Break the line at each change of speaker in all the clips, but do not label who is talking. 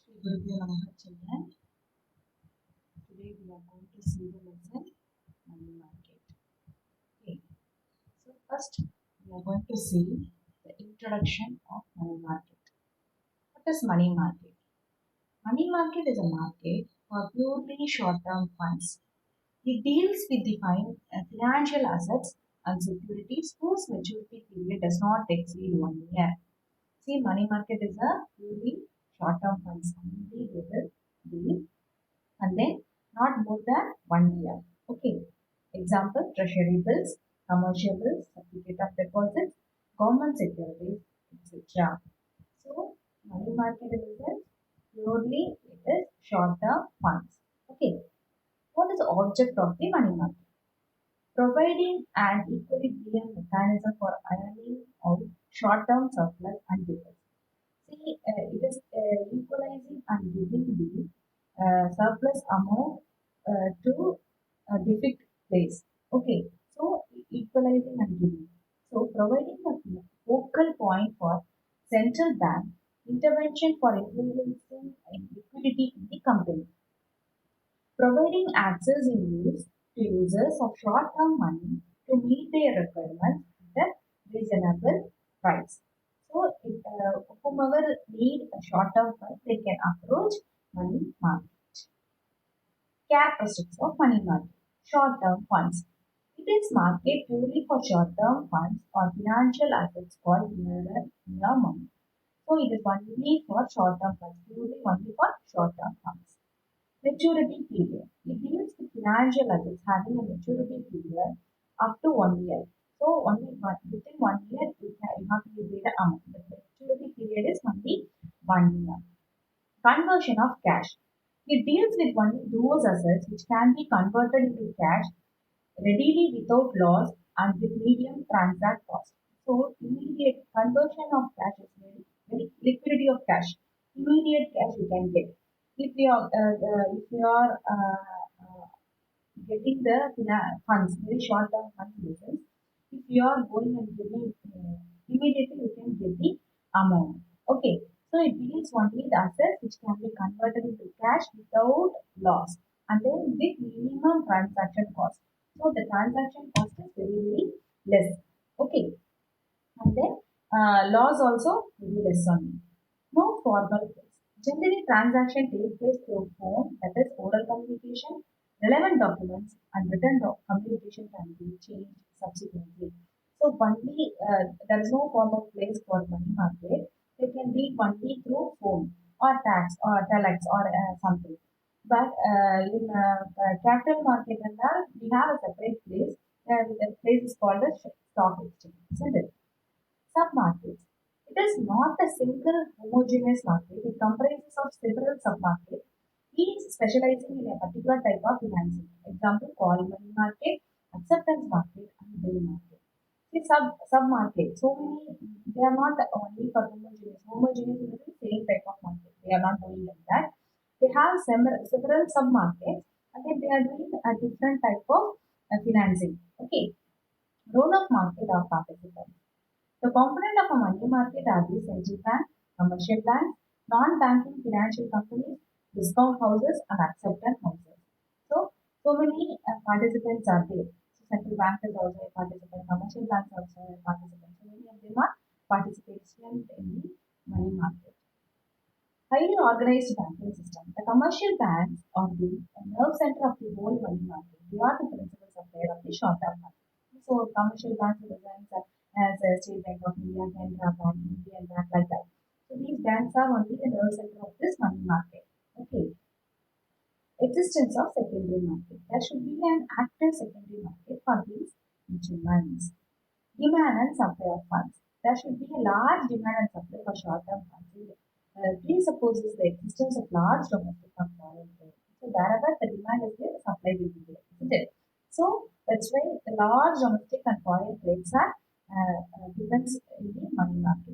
Children. Today we are going to see the lesson money market. Okay. So first we are going to see the introduction of money market. What is money market? Money market is a market for purely short-term funds. It deals with the financial assets and securities whose maturity period does not exceed 1 year. See, money market is a purely short-term funds. Only they will deal and then not more than 1 year. Okay. Example, treasury bills, commercial bills, certificate of deposits, government securities, etc. So, money market is purely it is short-term funds. Okay. What is the object of the money market? Providing an equilibrium mechanism for earning out short-term surplus and deficit. See, it is equalizing and giving the surplus amount to a deficit place. Okay, so equalizing and giving. So providing the focal point for central bank intervention for influencing liquidity in the company. Providing access in use to users of short-term money to meet their requirements at a reasonable price. So, whomever need a short-term fund, they can approach money market. Characteristics of money market. Short-term funds. It is market purely for short-term funds or financial assets called near money. So, it is only for short-term funds, purely only for short-term funds. Maturity period. It deals with financial assets having a maturity period up to 1 year. So within 1 year, you have to pay the amount. The maturity period is only 1 year. Conversion of cash. It deals with only those assets which can be converted into cash readily without loss and with medium transact cost. So immediate conversion of cash is very liquidity of cash. Immediate cash you can get. If you are getting the funds, very short term funds business, if you are going and giving immediately you can get the amount. Okay, so it deals only the assets which can be converted into cash without loss and then with minimum transaction cost. So the transaction cost is very less. Okay, and then loss also very less only. No formal place. Generally, transaction takes place through phone, that is oral communication, relevant documents, and written communication can be changed subsequently. So, only there is no formal place for money market. They can be only through phone or tax or telex or something. But in capital market and that, we have a separate place. The place is called the stock exchange, isn't it? Submarkets. It is not a single homogeneous market. It comprises of several submarkets, each specializing in a particular type of financing. Example, call money market, acceptance market, and bill market. See, submarket. So many, they are not only for homogeneous. Homogeneous is the same type of market. They are not doing like that. They have several submarkets, and then they are doing a different type of financing. Okay. Role of market or participants. The component of a money market are the central bank, commercial banks, non-banking financial companies, discount houses, and acceptance houses. So many participants are there. So central bank is also a participant, commercial banks are also a participant. So many of them are participation in the money market. Highly organized banking system. The commercial banks are the nerve center of the whole money market. They are the principal supplier of the short-term money. So commercial banks represents as a State Bank of India, Canara Bank, Indian Bank, like that. So these banks are only the nerve center of this money market. Okay. Existence of secondary market. There should be an active secondary market for these instruments. Demand and supply of funds. There should be a large demand and supply for short-term funds. Presupposes the existence of large domestic and foreign trade. So wherever the demand is there, the supply will be there, isn't it? So that's why the large domestic and foreign trades are depends in the money market.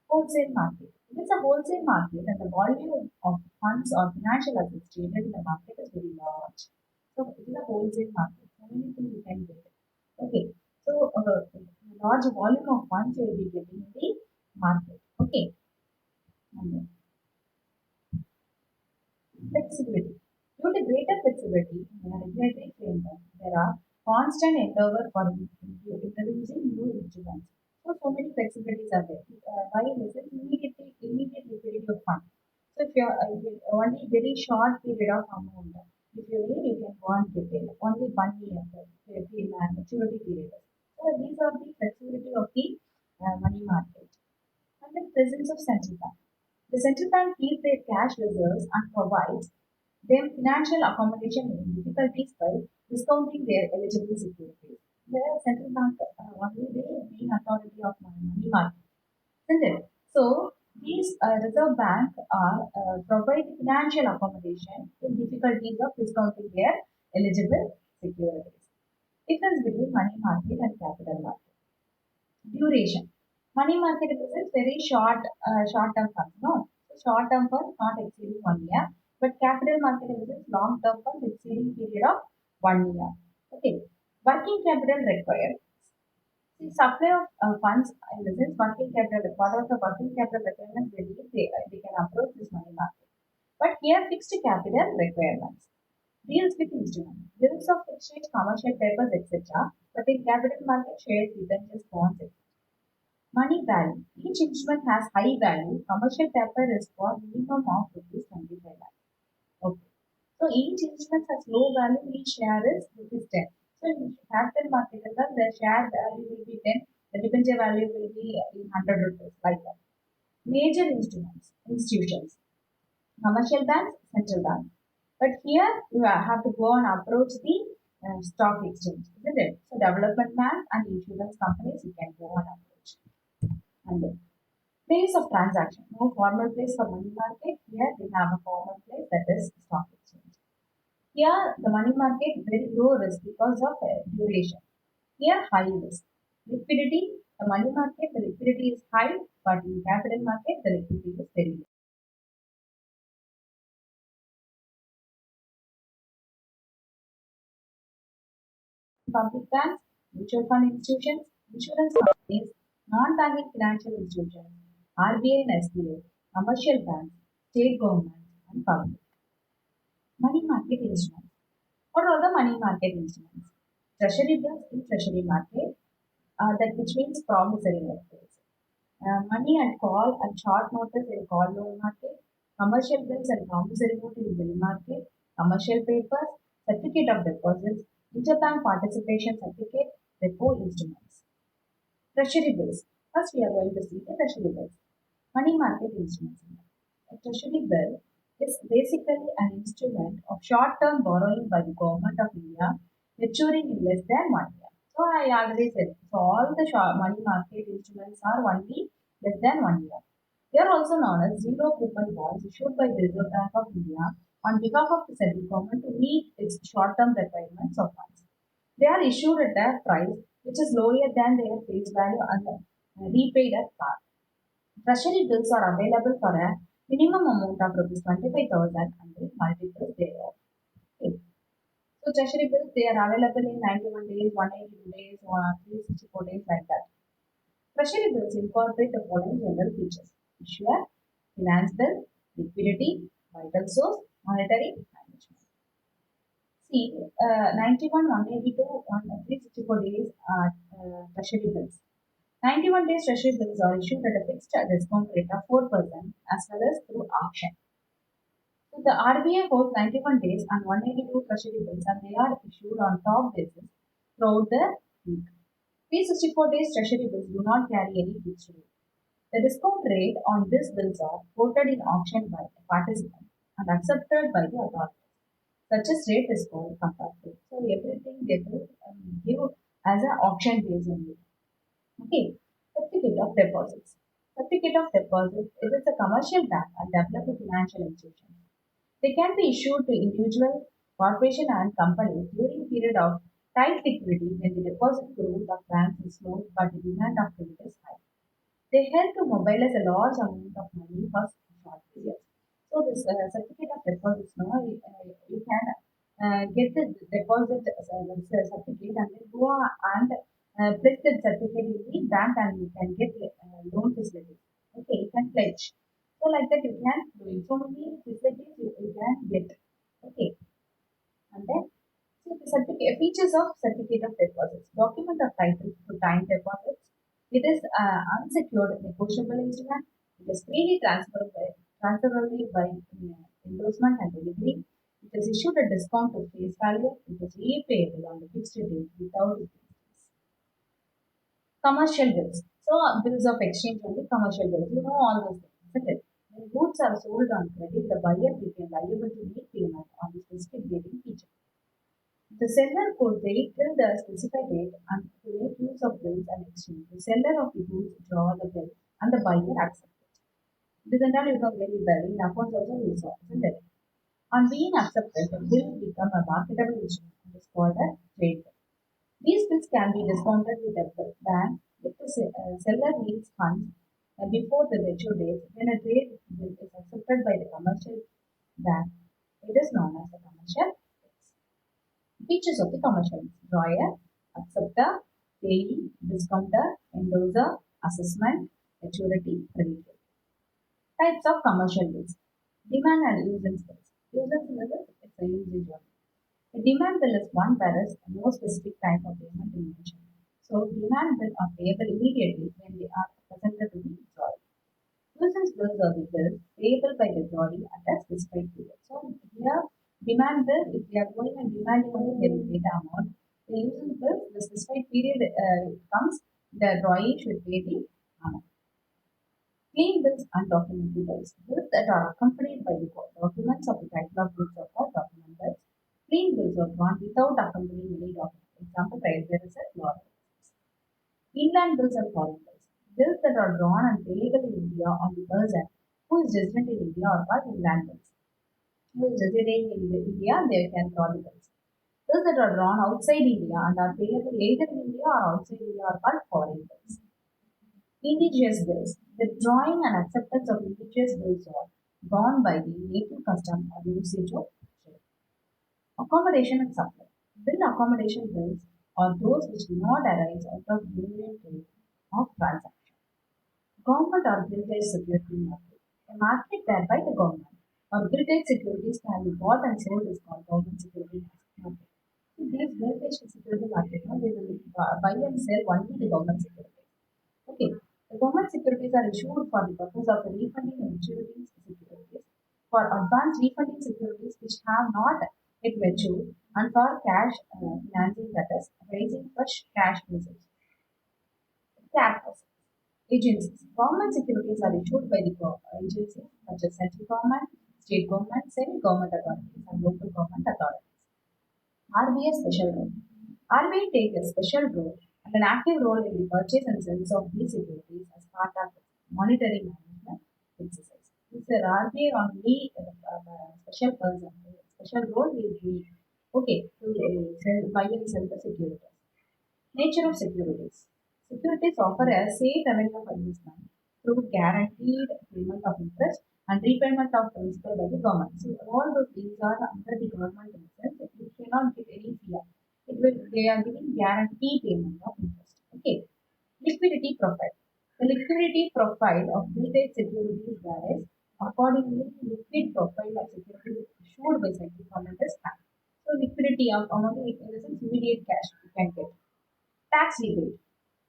Wholesale market. It is a wholesale market and the volume of funds or financial assets traded in the market is very large. So it is a wholesale market. So many things you can get. Okay. So large volume of funds you will be getting in the market. Okay. Flexibility. Due to greater flexibility in the regulatory framework, there are constant endeavor for introducing new instruments. So many flexibilities are there. Why is it immediate liquidity of funds? So if you only very short period of amount, if you need, you can go and get it. Only 1 year, maturity period. So these are the flexibility of the money market. And the presence of central bank. The central bank keeps their cash reserves and provides them financial accommodation in difficulties by discounting their eligible securities. The central bank only the main authority of money market, isn't it? So these reserve bank are provide financial accommodation in difficulties of discounting their eligible securities. Difference between money market and capital market. Duration. Money market is very short-term funds. No, so short-term funds not exceeding 1 year, but capital market is long-term funds exceeding period of 1 year. Okay. Working capital required. The supply of funds in the sense working capital, part of the working capital requirements they can approach this money market. But here fixed capital requirements. Deals with instruments. Bills of exchange, commercial papers, etc. But in capital market shares, debentures, bonds, etc. Money value. Each instrument has high value. Commercial paper is for minimum of rupees 25 lakh. Okay. So each instrument has low value. Each share is rupees 10. So in capital market, the share value will be 10. The debenture value will be in 100 rupees like that. Major institutions, commercial banks, central banks. But here you have to go and approach the stock exchange, isn't it? So development banks and insurance companies you can go and approach. And then place of transaction. No formal place for money market. Here we have a formal place that is stock exchange. Here the money market very low risk because of duration. Here high risk. Liquidity. The money market the liquidity is high, but in capital market the liquidity is very low. Public banks, mutual fund institutions, insurance companies, non-banking financial institutions, RBI and SBA, commercial banks, state governments, and public. Money market instruments. What are the money market instruments? Treasury bills in treasury market, that which means promissory notes. Money at call and short notice in call loan market, commercial bills and promissory note in bill market, commercial papers, certificate of deposits, interbank participation certificate, repo instruments. Treasury bills. First, we are going to see the treasury bills. Money market instruments. A treasury bill is basically an instrument of short-term borrowing by the government of India, maturing in less than 1 year. So I already said, so all the money market instruments are only less than 1 year. They are also known as zero coupon bonds issued by the Reserve Bank of India on behalf of the central government to meet its short-term requirements of funds. They are issued at a price which is lower than their face value and repaid at par. Treasury bills are available for a minimum amount of rupees 25,000 and with multiples thereof. Okay. So treasury bills they are available in 91 days, 182 days, or 364 days like that. Treasury bills incorporate the following general features: issuer, finance bill, liquidity, vital source, monetary management. See, 91, 182, 364 days are treasury bills. 91 days treasury bills are issued at a fixed discount rate of 4% as well as through auction. So the RBI holds 91 days and 182 treasury bills and they are issued on top basis throughout the week. 364 days treasury bills do not carry any fixed rate. The discount rate on these bills are quoted in auction by the participant and accepted by the authority. Such a rate is called comparative. So everything they will give as an auction base only. Okay. Certificate of deposits. Certificate of deposit it is a commercial bank and developed financial institution. They can be issued to individual, corporation and companies during period of tight liquidity when the deposit growth of banks is slow but the demand of credit is high. They help to mobilize a large amount of money for short periods. So this certificate of deposits, no, you can get the deposit certificate and then go and place that certificate in the bank and you can get loan facilities. Okay, you can pledge. So like that you can do it. So many facilities you can get. Features of certificate of deposits. Document of title to time deposits. It is unsecured negotiable instrument. It is freely transferable by endorsement and delivery. It is issued at discount to face value. It is repayable on the fixed date without interest. Commercial bills. So bills of exchange only commercial bills. You know all those things, isn't it? When goods are sold on credit, the buyer became liable to make payment on the specific dating feature. The seller could wait till the specified date and to make use of bills and exchange. The seller of the goods draw the bill and the buyer accepts it. This entirely becomes very well in accounts also we saw, isn't it? On being accepted, the bill become a marketable instrument and is called a trade bill. These bills can be discounted with a bank if the seller needs funds before the mature date. When a trade bill is accepted by the commercial bank, it is known as a commercial bills. Features of the commercial bills: drawer, acceptor, payee, discounter, endorser, assessment, maturity, credit bill. Types of commercial bills: demand and usance bills. Usance bills is a usage one. A demand bill is one where is no specific type of payment is mentioned. So demand bills are payable immediately when they are presented to the withdrawal. Nuisance bills are the bills payable by the withdrawal at a specified period. So here demand bill, if we are going and demanding only they will pay the amount. The nuisance bill, the specified period comes, the drawee should pay the amount. Clean bills and documentary bills. Bills that are accompanied by the documents of the title of goods or document bills. Clean bills are drawn without accompanying any document. Example, railway receipt, law. Inland bills are foreign bills. Bills that are drawn and payable in India on the person who is resident in India are called inland bills. Who is residing in India, they can draw the bills. Bills that are drawn outside India and are payable either in India or outside India are called foreign bills. Indigenous bills. The drawing and acceptance of indigenous bills are gone by the native custom or usage of trade. Accommodation and supply. Bill accommodation bills are those which do not arise out of union trade of transaction. Government or gilt-edged security market. A market whereby the government or gilt-edged securities can be bought and sold is called government security market. So these gilt-edged security market, no, they will buy and sell only the government securities. Okay, the government securities are issued for the purpose of refunding and maturity securities, for advance refunding securities which have not yet matured, and for cash financing, that is, raising fresh cash reserves. Cap agencies. Government securities are issued by the agencies such as central government, state government, semi-government authorities, and local government authorities. RBI Special Role. RBI takes a special role and an active role in the purchase and sales of these securities as part of its monetary management exercise. This is RBI only special person, special role is the okay to buy and sell the securities. Nature of securities. Securities offer a safe avenue of investment through guaranteed payment of interest and repayment of principal by the government. So all those things are under the government interest. You cannot get any fee. They are giving guaranteed payment of interest. Okay. Liquidity profile. The liquidity profile of gilt-edged securities varies accordingly. Liquid profile of securities issued by central government is high. So liquidity of only in the sense immediate cash you can get. Tax rebate.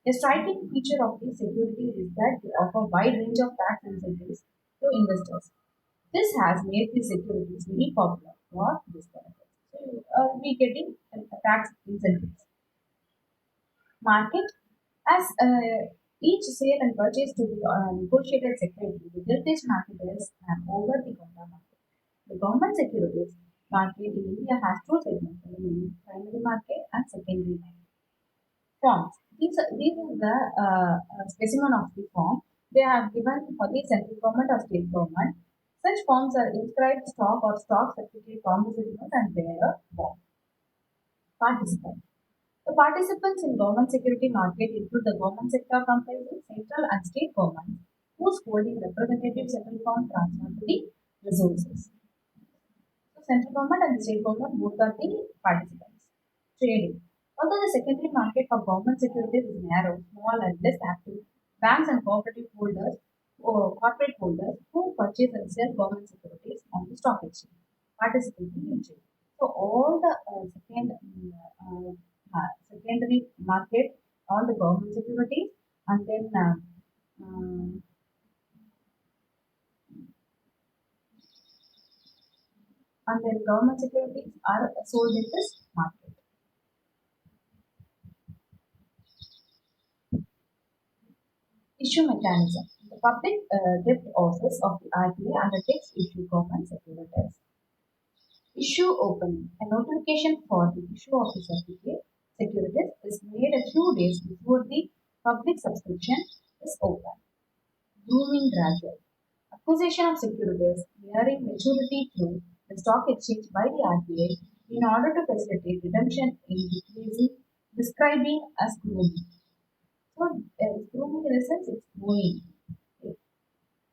A striking feature of these securities is that they offer a wide range of tax incentives to investors. This has made these securities very popular for this benefit. So we getting tax incentives. Market, as each sale and purchase to be negotiated separately, the gilt-edged market is an over-the-counter market. The government securities market in India has two segments, namely primary market and secondary market. Forms. These are the specimen of the form. They are given for the central government or state government. Such forms are inscribed stock or stock certificate promissory notes and bearer form. Participant. The participants in government security market include the government sector comprising central and state governments whose holding representative settle form transfer to the resources. So central government and the state government both are the participants. Trading. Although the secondary market for government securities is narrow, small and less active, banks and cooperative holders or corporate holders who purchase and sell government securities on the stock exchange, participating in trading. So all the secondary market, all the government securities, and then um, government securities are sold in this market. Issue mechanism. The public debt office of the RBI undertakes issue government securities. Issue opening. A notification for the issue of the securities is made a few days before the public subscription is open. Grooming Gradual. Acquisition of securities nearing maturity through the stock exchange by the RBI in order to facilitate redemption in decreasing, describing as grooming. So, grooming in a sense, it's growing. Okay.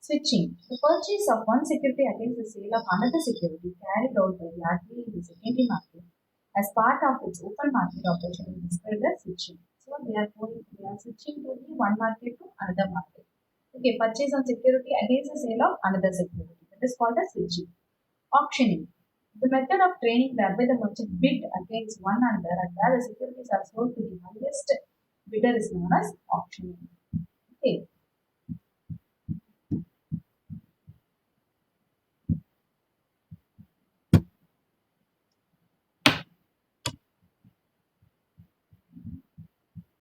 Switching. The purchase of one security against the sale of another security carried out by the RBI in the secondary market as part of its open market operation is described as switching. So they are switching to the one market to another market. Okay, purchase of security against the sale of another security. That is called as switching. Auctioning. The method of trading whereby the merchant bid against one another and where the securities are sold to the highest bidder is known as auctioning. Okay.